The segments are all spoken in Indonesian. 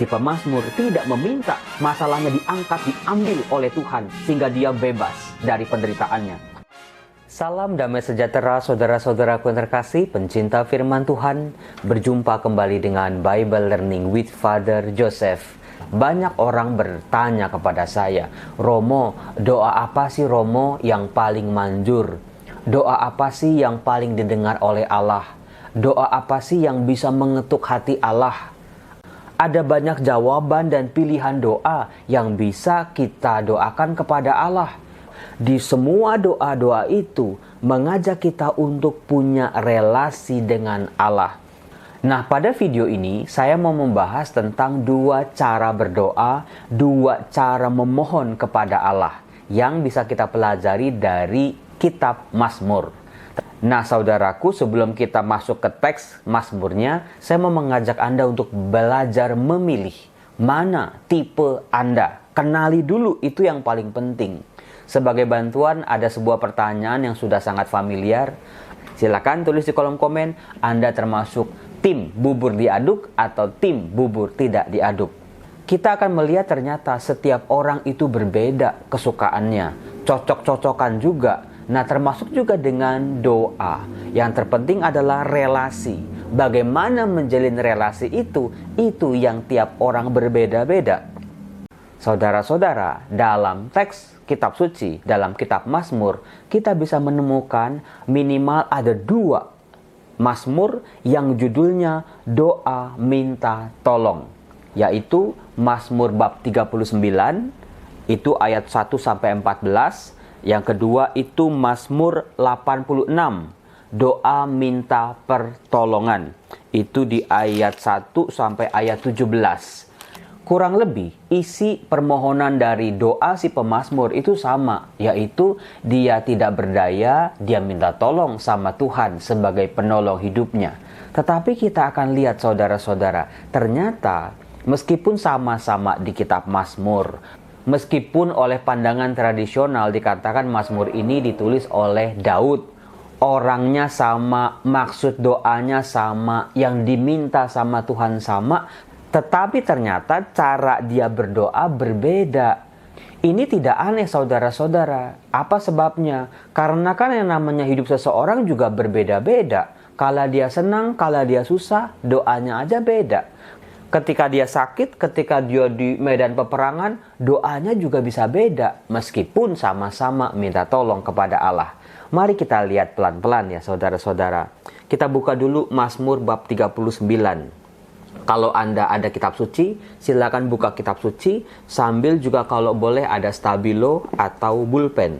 Si pemazmur tidak meminta masalahnya diambil oleh Tuhan sehingga dia bebas dari penderitaannya. Salam damai sejahtera saudara-saudaraku yang terkasih, pencinta firman Tuhan. Berjumpa kembali dengan Bible Learning with Father Joseph. Banyak orang bertanya kepada saya, Romo, doa apa sih Romo yang paling manjur? Doa apa sih yang paling didengar oleh Allah? Doa apa sih yang bisa mengetuk hati Allah? Ada banyak jawaban dan pilihan doa yang bisa kita doakan kepada Allah. Di semua doa-doa itu mengajak kita untuk punya relasi dengan Allah. Nah, pada video ini saya mau membahas tentang dua cara berdoa, dua cara memohon kepada Allah yang bisa kita pelajari dari kitab Mazmur. Nah, saudaraku, sebelum kita masuk ke teks Mazmurnya, saya mau mengajak Anda untuk belajar memilih mana tipe Anda. Kenali dulu, itu yang paling penting. Sebagai bantuan, ada sebuah pertanyaan yang sudah sangat familiar. Silakan tulis di kolom komen, Anda termasuk tim bubur diaduk atau tim bubur tidak diaduk. Kita akan melihat ternyata setiap orang itu berbeda kesukaannya, cocok-cocokan juga. Nah, termasuk juga dengan doa. Yang terpenting adalah relasi. Bagaimana menjalin relasi itu yang tiap orang berbeda-beda. Saudara-saudara, dalam teks kitab suci, dalam kitab Mazmur, kita bisa menemukan minimal ada dua Mazmur yang judulnya doa minta tolong, yaitu Mazmur bab 39, itu ayat 1-14. Yang kedua itu Mazmur 86, doa minta pertolongan, itu di ayat 1 sampai ayat 17. Kurang lebih isi permohonan dari doa si pemazmur itu sama, yaitu dia tidak berdaya, dia minta tolong sama Tuhan sebagai penolong hidupnya. Tetapi kita akan lihat saudara-saudara, ternyata meskipun sama-sama di kitab Mazmur, meskipun oleh pandangan tradisional dikatakan Mazmur ini ditulis oleh Daud, orangnya sama, maksud doanya sama, yang diminta sama Tuhan sama, tetapi ternyata cara dia berdoa berbeda. Ini tidak aneh saudara-saudara. Apa sebabnya? Karena kan yang namanya hidup seseorang juga berbeda-beda. Kala dia senang, kala dia susah, doanya aja beda. Ketika dia sakit, ketika dia di medan peperangan, doanya juga bisa beda. Meskipun sama-sama minta tolong kepada Allah. Mari kita lihat pelan-pelan ya saudara-saudara. Kita buka dulu Mazmur bab 39. Kalau Anda ada kitab suci, silakan buka kitab suci, sambil juga kalau boleh ada stabilo atau pulpen.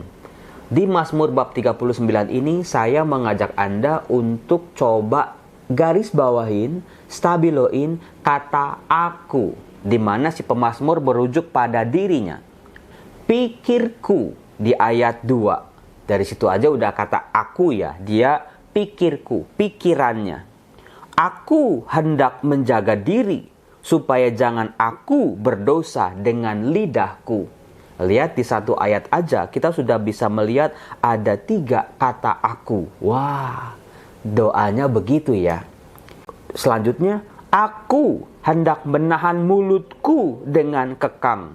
Di Mazmur bab 39 ini saya mengajak Anda untuk coba garis bawahin, stabiloin kata aku, di mana si pemazmur merujuk pada dirinya. Pikirku di ayat 2. Dari situ aja udah kata aku ya, dia pikirku, pikirannya. Aku hendak menjaga diri, supaya jangan aku berdosa dengan lidahku. Lihat di satu ayat aja, kita sudah bisa melihat ada 3 kata aku. Wah, doanya begitu ya. Selanjutnya, aku hendak menahan mulutku dengan kekang,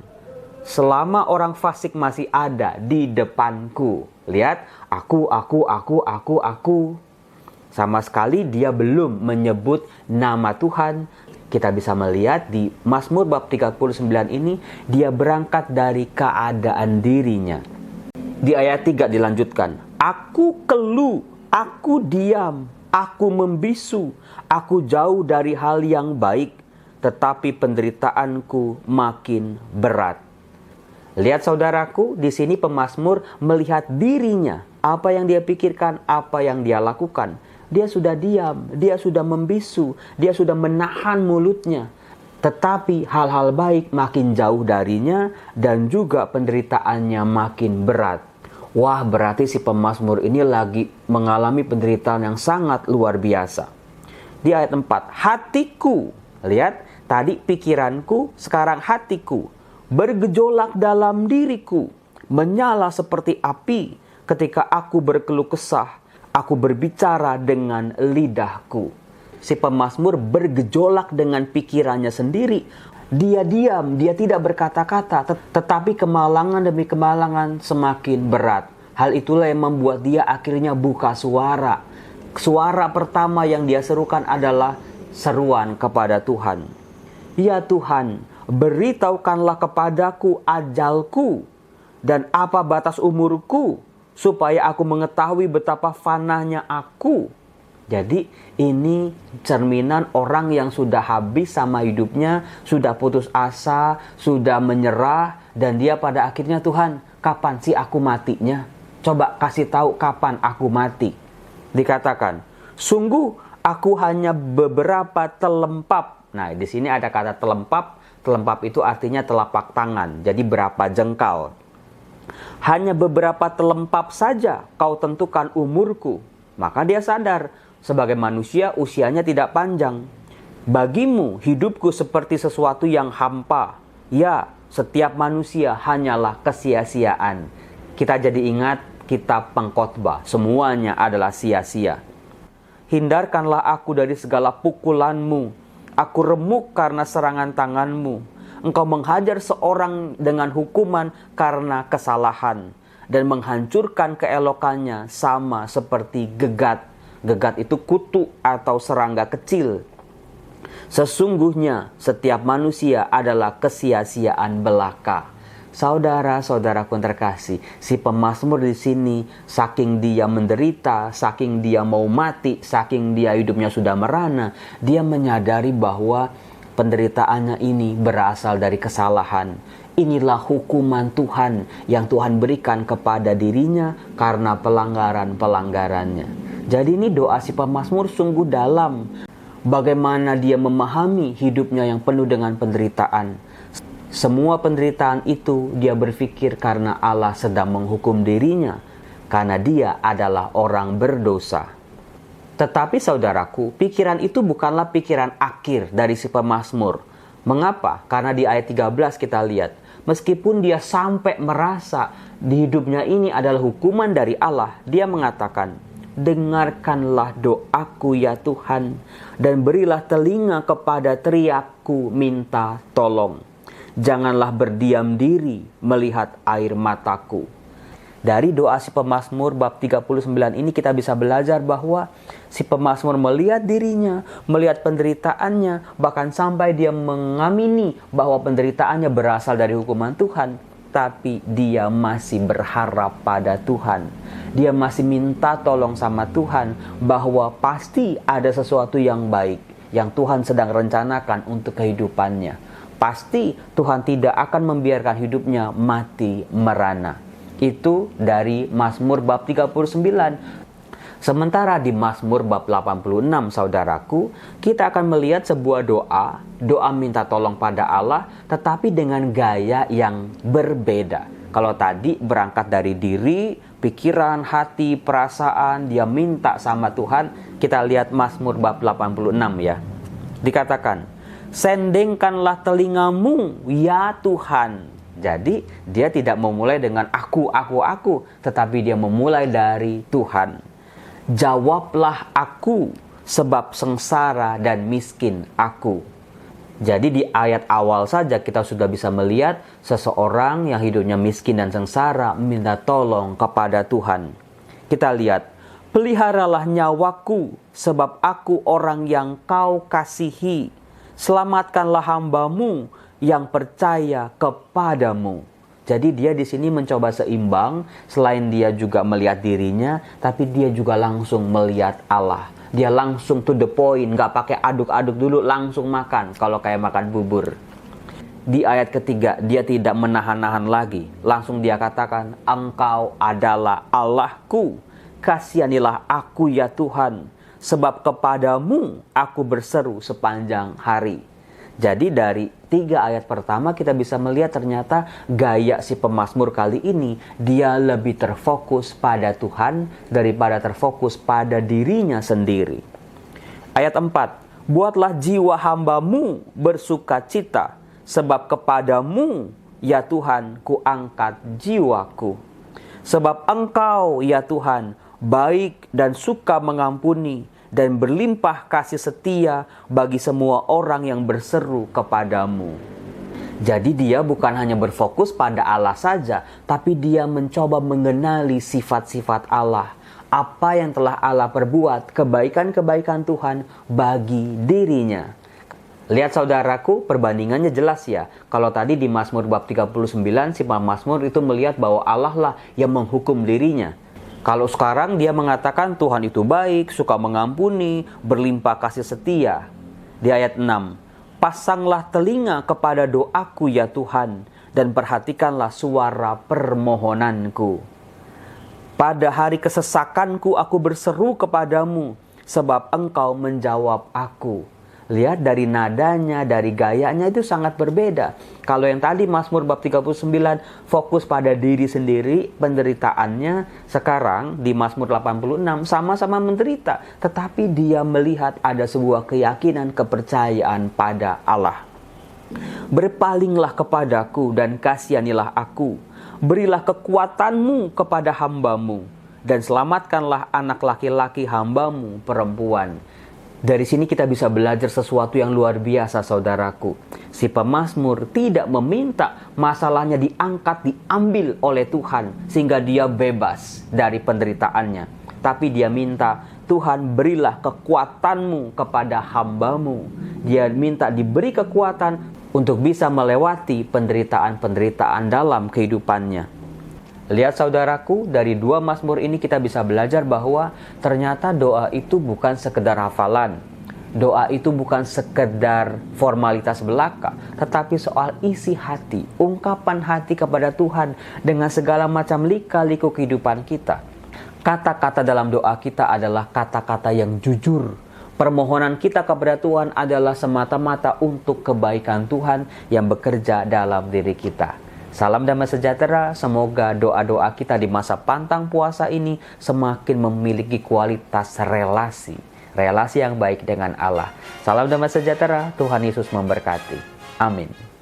selama orang fasik masih ada di depanku. Lihat, aku. Sama sekali dia belum menyebut nama Tuhan. Kita bisa melihat di Mazmur bab 39 ini, dia berangkat dari keadaan dirinya. Di ayat 3 dilanjutkan, aku keluh, aku diam, aku membisu, aku jauh dari hal yang baik, tetapi penderitaanku makin berat. Lihat saudaraku, di sini pemazmur melihat dirinya, apa yang dia pikirkan, apa yang dia lakukan. Dia sudah diam, dia sudah membisu, dia sudah menahan mulutnya. Tetapi hal-hal baik makin jauh darinya dan juga penderitaannya makin berat. Wah, berarti si pemazmur ini lagi mengalami penderitaan yang sangat luar biasa. Di ayat 4, hatiku, lihat tadi pikiranku, sekarang hatiku, bergejolak dalam diriku, menyala seperti api ketika aku berkeluh kesah. Aku berbicara dengan lidahku. si pemazmur bergejolak dengan pikirannya sendiri. Dia diam, dia tidak berkata-kata, tetapi kemalangan demi kemalangan semakin berat. Hal itulah yang membuat dia akhirnya buka suara. Suara pertama yang dia serukan adalah seruan kepada Tuhan. Ya Tuhan, beritahukanlah kepadaku ajalku dan apa batas umurku, supaya aku mengetahui betapa fananya aku. Jadi ini cerminan orang yang sudah habis sama hidupnya, sudah putus asa, sudah menyerah, dan dia pada akhirnya, Tuhan, kapan sih aku matinya? Coba kasih tahu kapan aku mati. Dikatakan, sungguh aku hanya beberapa telempap. Nah, di sini ada kata telempap. Telempap itu artinya telapak tangan, jadi berapa jengkal. Hanya beberapa telempap saja kau tentukan umurku. Maka dia sadar, sebagai manusia usianya tidak panjang. Bagimu hidupku seperti sesuatu yang hampa. Ya, setiap manusia hanyalah kesia-siaan. Kita jadi ingat kitab Pengkhotbah, semuanya adalah sia-sia. Hindarkanlah aku dari segala pukulanmu. Aku remuk karena serangan tanganmu. Engkau menghajar seorang dengan hukuman karena kesalahan, dan menghancurkan keelokannya sama seperti gegat. Gegat itu kutu atau serangga kecil. Sesungguhnya setiap manusia adalah kesia-siaan belaka. Saudara-saudaraku yang terkasih, si pemazmur di sini saking dia menderita, saking dia mau mati, saking dia hidupnya sudah merana, dia menyadari bahwa penderitaannya ini berasal dari kesalahan. Inilah hukuman Tuhan yang Tuhan berikan kepada dirinya karena pelanggaran-pelanggarannya. Jadi ini doa si pemazmur sungguh dalam. Bagaimana dia memahami hidupnya yang penuh dengan penderitaan. Semua penderitaan itu dia berpikir karena Allah sedang menghukum dirinya, karena dia adalah orang berdosa. Tetapi saudaraku, pikiran itu bukanlah pikiran akhir dari si pemazmur. Mengapa? Karena di ayat 13 kita lihat, meskipun dia sampai merasa di hidupnya ini adalah hukuman dari Allah, dia mengatakan, dengarkanlah doaku ya Tuhan, dan berilah telinga kepada teriakku minta tolong. Janganlah berdiam diri melihat air mataku. Dari doa si pemazmur bab 39 ini kita bisa belajar bahwa si pemazmur melihat dirinya, melihat penderitaannya, bahkan sampai dia mengamini bahwa penderitaannya berasal dari hukuman Tuhan. Tapi dia masih berharap pada Tuhan. Dia masih minta tolong sama Tuhan bahwa pasti ada sesuatu yang baik yang Tuhan sedang rencanakan untuk kehidupannya. Pasti Tuhan tidak akan membiarkan hidupnya mati merana. Itu dari Mazmur bab 39. Sementara di Mazmur bab 86, saudaraku, kita akan melihat sebuah doa minta tolong pada Allah, tetapi dengan gaya yang berbeda. Kalau tadi berangkat dari diri, pikiran, hati, perasaan, dia minta sama Tuhan, kita lihat Mazmur bab 86 ya. Dikatakan, sendengkanlah telingamu ya Tuhan. Jadi dia tidak memulai dengan aku, tetapi dia memulai dari Tuhan. Jawablah aku, sebab sengsara dan miskin aku. Jadi di ayat awal saja kita sudah bisa melihat seseorang yang hidupnya miskin dan sengsara minta tolong kepada Tuhan. Kita lihat, peliharalah nyawaku, sebab aku orang yang kau kasihi. Selamatkanlah hambamu yang percaya kepadamu. Jadi dia di sini mencoba seimbang, selain dia juga melihat dirinya, tapi dia juga langsung melihat Allah. Dia langsung to the point, nggak pakai aduk-aduk dulu, langsung makan, kalau kayak makan bubur. Di ayat ketiga, dia tidak menahan-nahan lagi. Langsung dia katakan, Engkau adalah Allahku, kasihanilah aku ya Tuhan, sebab kepadamu aku berseru sepanjang hari. Jadi dari 3 ayat pertama kita bisa melihat ternyata gaya si pemazmur kali ini dia lebih terfokus pada Tuhan daripada terfokus pada dirinya sendiri. Ayat 4, buatlah jiwa hambamu bersukacita, sebab kepadamu ya Tuhan kuangkat jiwaku. Sebab Engkau ya Tuhan baik dan suka mengampuni, dan berlimpah kasih setia bagi semua orang yang berseru kepadamu. Jadi dia bukan hanya berfokus pada Allah saja, tapi dia mencoba mengenali sifat-sifat Allah. Apa yang telah Allah perbuat, kebaikan-kebaikan Tuhan bagi dirinya. Lihat saudaraku, perbandingannya jelas ya. Kalau tadi di Mazmur bab 39, si pemazmur itu melihat bahwa Allah lah yang menghukum dirinya. Kalau sekarang dia mengatakan Tuhan itu baik, suka mengampuni, berlimpah kasih setia. Di ayat 6, pasanglah telinga kepada doaku ya Tuhan, dan perhatikanlah suara permohonanku. Pada hari kesesakanku aku berseru kepadamu, sebab Engkau menjawab aku. Lihat dari nadanya, dari gayanya itu sangat berbeda. Kalau yang tadi Mazmur bab 39 fokus pada diri sendiri, penderitaannya. Sekarang di Mazmur 86 sama-sama menderita. Tetapi dia melihat ada sebuah keyakinan, kepercayaan pada Allah. Berpalinglah kepadaku dan kasihanilah aku. Berilah kekuatanmu kepada hambamu. Dan selamatkanlah anak laki-laki hambamu perempuan. Dari sini kita bisa belajar sesuatu yang luar biasa saudaraku. Si pemazmur tidak meminta masalahnya diangkat, diambil oleh Tuhan sehingga dia bebas dari penderitaannya. Tapi dia minta, Tuhan berilah kekuatanmu kepada hambamu. Dia minta diberi kekuatan untuk bisa melewati penderitaan-penderitaan dalam kehidupannya. Lihat saudaraku, dari dua Mazmur ini kita bisa belajar bahwa ternyata doa itu bukan sekedar hafalan. Doa itu bukan sekedar formalitas belaka, tetapi soal isi hati, ungkapan hati kepada Tuhan dengan segala macam lika-liku kehidupan kita. Kata-kata dalam doa kita adalah kata-kata yang jujur. Permohonan kita kepada Tuhan adalah semata-mata untuk kebaikan Tuhan yang bekerja dalam diri kita. Salam damai sejahtera, semoga doa-doa kita di masa pantang puasa ini semakin memiliki kualitas relasi yang baik dengan Allah. Salam damai sejahtera, Tuhan Yesus memberkati. Amin.